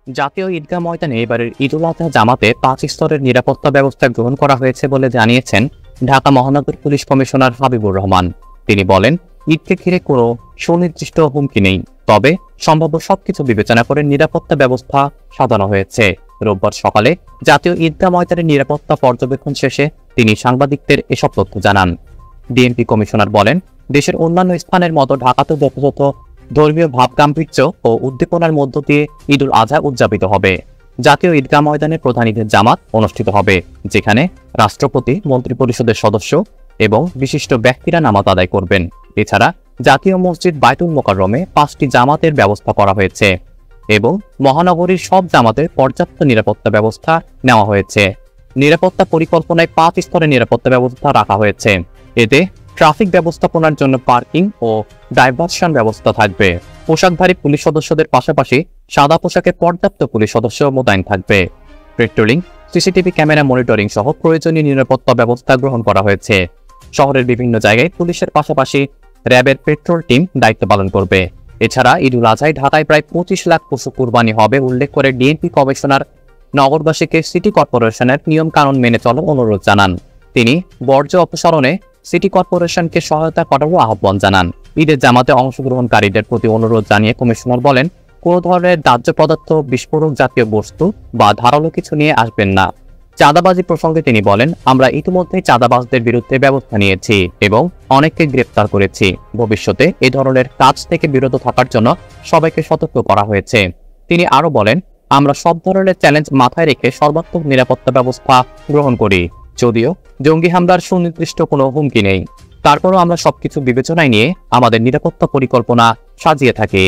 জাতীয় ঈদগাহ ময়দানে এবারের ঈদুল আজহা জামাতে 5 স্তরের নিরাপত্তা ব্যবস্থা গ্রহণ করা হয়েছে বলে জানিয়েছেন ঢাকা মহানগর পুলিশ কমিশনার হাবিবুর রহমান। তিনি বলেন, ঈদকে ঘিরে কোনো সুনির্দিষ্ট হুমকি নেই, তবে সম্ভাব্য সবকিছু বিবেচনা করে নিরাপত্তা ব্যবস্থা সাজানো হয়েছে। রোববার সকালে জাতীয় ঈদগাহ ময়দানের নিরাপত্তা পর্যবেক্ষণ শেষে তিনি সাংবাদিকদের এসব তথ্য জানান। ডিএমপি কমিশনার বলেন, দেশের অন্যান্য স্থানের মতো ঢাকাতেও যথাযথ ধর্মীয় ভাবগাম্ভীর্য ও উদ্দীপনার মধ্য দিয়ে ঈদুল আজহা উদযাপিত হবে। জাতীয় ঈদগাহ ময়দানে প্রধান ঈদের জামাত অনুষ্ঠিত হবে, যেখানে রাষ্ট্রপতি, মন্ত্রিপরিষদের সদস্য এবং বিশিষ্ট ব্যক্তিরা নামাজ আদায় করবেন। এছাড়া জাতীয় মসজিদ বায়তুল মোকাররমে 5টি জামাতের ব্যবস্থা করা হয়েছে এবং মহানগরীর সব জামাতের পর্যাপ্ত নিরাপত্তা ব্যবস্থা নেওয়া হয়েছে। নিরাপত্তা পরিকল্পনায় 5 স্তরের নিরাপত্তা ব্যবস্থা রাখা হয়েছে। এতে ট্রাফিক ব্যবস্থাপনার জন্য পার্কিং ও ডাইভারশন ব্যবস্থা থাকবে। পোশাকধারী পুলিশ সদস্যদের পাশাপাশি সাদা পোশাকে পর্যাপ্ত পুলিশ সদস্য মোতায়েন থাকবে। পেট্রোলিং, সিসিটিভি ক্যামেরা মনিটরিং সহ প্রয়োজনীয় নিরাপত্তা ব্যবস্থা গ্রহণ করা হয়েছে। শহরের বিভিন্ন জায়গায় পুলিশের পাশাপাশি র্যাবের পেট্রোল টিম দায়িত্ব পালন করবে। এছাড়া ঈদুল আজহায় ঢাকায় প্রায় 25 লাখ পশু কুরবানি হবে উল্লেখ করে ডিএমপি কমিশনার নগরবাসীকে সিটি কর্পোরেশনের নিয়ম কানুন মেনে চলার অনুরোধ জানান। তিনি বর্জ্য অপসারণে সিটি কর্পোরেশনকে সহায়তা করারও আহ্বান জানান। ঈদের জামাতে অংশগ্রহণকারীদের প্রতি অনুরোধ জানিয়ে কমিশনার বলেন, কোনো ধরনের দাহ্য পদার্থ, বিস্ফোরক জাতীয় বস্তু বা ধারালো কিছু নিয়ে আসবেন না। চাঁদাবাজি প্রসঙ্গে তিনি বলেন, আমরা ইতিমধ্যেই চাঁদাবাজদের বিরুদ্ধে ব্যবস্থা নিয়েছি এবং অনেককে গ্রেপ্তার করেছি। ভবিষ্যতে এ ধরনের কাজ থেকে বিরত থাকার জন্য সবাইকে সতর্ক করা হয়েছে। তিনি আরো বলেন, আমরা সব ধরনের চ্যালেঞ্জ মাথায় রেখে সর্বাত্মক নিরাপত্তা ব্যবস্থা গ্রহণ করি। যদিও জঙ্গি হামলার সুনির্দিষ্ট কোনো হুমকি নেই, তারপরও আমরা সবকিছু বিবেচনায় নিয়ে আমাদের নিরাপত্তা পরিকল্পনা সাজিয়ে থাকি।